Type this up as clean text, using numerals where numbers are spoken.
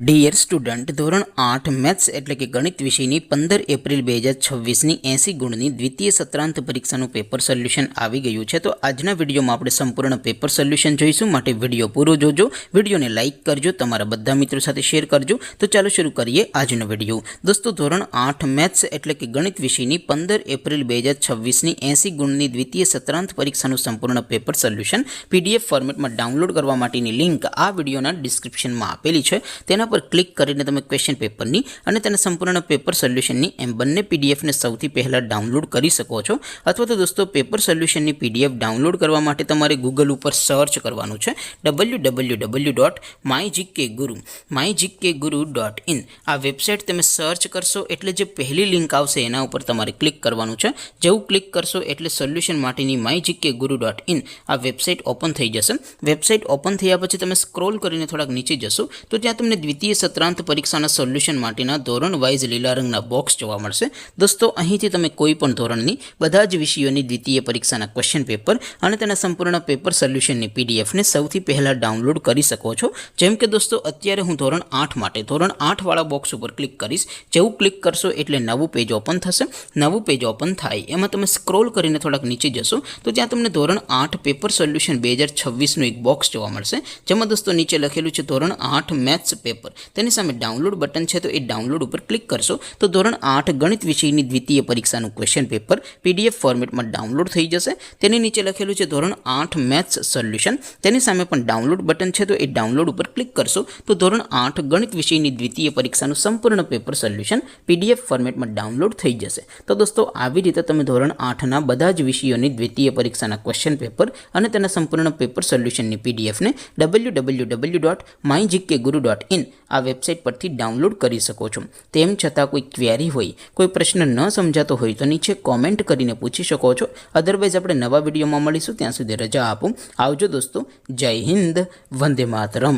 Dear student, ધોરણ 8 maths એટલે કે ગણિત વિષયની 15 એપ્રિલ 2026ની 80 ગુણની દ્વિતીય સત્રાંત પરીક્ષાનું પેપર સોલ્યુશન આવી ગયું છે. તો આજના વિડીયોમાં આપણે સંપૂર્ણ પેપર સોલ્યુશન જોઈશું, માટે વિડીયો પૂરો જોજો, વિડીયોને લાઇક કરજો, તમારા બધા મિત્રો સાથે શેર કરજો. તો ચાલો શરૂ કરીએ આજનો વિડીયો. દોસ્તો, ધોરણ 8 મેથ્સ એટલે કે ગણિત વિષયની 15 એપ્રિલ 2026ની 80 ગુણની દ્વિતીય સત્રાંત પરીક્ષાનું સંપૂર્ણ પેપર સોલ્યુશન PDF ફોર્મેટમાં ડાઉનલોડ કરવા માટેની લિંક આ વિડીયોના ડિસ્ક્રિપ્શનમાં આપેલી છે. તેના પર ક્લિક કરીને તમે ક્વેશ્ચન પેપરની અને તેના સંપૂર્ણ પેપર સોલ્યુશનની એમ બંને પીડીએફને સૌથી પહેલાં ડાઉનલોડ કરી શકો છો. અથવા તો દોસ્તો, પેપર સોલ્યુશનની PDF ડાઉનલોડ કરવા માટે તમારે ગૂગલ ઉપર સર્ચ કરવાનું છે www.mygkguru.in. આ વેબસાઇટ તમે સર્ચ કરશો એટલે જે પહેલી લિંક આવશે એના ઉપર તમારે ક્લિક કરવાનું છે. જેવું ક્લિક કરશો એટલે સોલ્યુશન માટેની mygkguru.in આ વેબસાઇટ ઓપન થઈ જશે. વેબસાઇટ ઓપન થયા પછી તમે સ્ક્રોલ કરીને થોડાક નીચે જશો તો ત્યાં તમને દ્વિતીય સત્રાંત પરીક્ષાના સોલ્યુશન માટેના ધોરણ વાઇઝ લીલા રંગના બોક્સ જોવા મળશે. દોસ્તો, અહીંથી તમે કોઈ પણ ધોરણની બધા જ વિષયોની દ્વિતીય પરીક્ષાના ક્વેશ્ચન પેપર અને તેના સંપૂર્ણ પેપર સોલ્યુશનની PDFને સૌથી પહેલાં ડાઉનલોડ કરી શકો છો. જેમ કે દોસ્તો, અત્યારે હું ધોરણ 8 માટે ધોરણ 8 વાળા બોક્સ ઉપર ક્લિક કરીશ. જેવું ક્લિક કરશો એટલે નવું પેજ ઓપન થશે. નવું પેજ ઓપન થાય એમાં તમે સ્ક્રોલ કરીને થોડાક નીચે જશો તો ત્યાં તમને ધોરણ 8 પેપર સોલ્યુશન 2026નું એક બોક્સ જોવા મળશે. જેમાં દોસ્તો નીચે લખેલું છે ધોરણ 8 મેથ્સ પેપર. તેની સામે ડાઉનલોડ બટન છે, તો એ ડાઉનલોડ ઉપર ક્લિક કરશો તો ધોરણ 8 ગણિત વિષયની દ્વિતીય પરીક્ષાનું ક્વેશ્ચન પેપર PDF ફોર્મેટમાં ડાઉનલોડ થઈ જશે. તેની નીચે લખેલું છે ધોરણ 8 મેથ્સ સોલ્યુશન. તેની સામે પણ ડાઉનલોડ બટન છે, તો એ ડાઉનલોડ ઉપર ક્લિક કરશો તો ધોરણ 8 ગણિત વિષયની દ્વિતીય પરીક્ષાનું સંપૂર્ણ પેપર સોલ્યુશન PDF ફોર્મેટમાં ડાઉનલોડ થઈ જશે. તો દોસ્તો, આવી રીતે તમે ધોરણ 8ના બધા જ વિષયોની દ્વિતીય પરીક્ષાના ક્વેશ્ચન પેપર અને તેના સંપૂર્ણ પેપર સોલ્યુશનની PDFને www.mygkguru.in આ વેબસાઇટ પરથી ડાઉનલોડ કરી શકો છો. તેમ છતાં કોઈ ક્વેરી હોય, કોઈ પ્રશ્ન ન સમજાતો હોય તો નીચે કોમેન્ટ કરીને પૂછી શકો છો. અધરવાઇઝ આપણે નવા વિડીયોમાં મળીશું. ત્યાં સુધી રજા આપો. આવજો દોસ્તો. જય હિન્દ. વંદે માતરમ.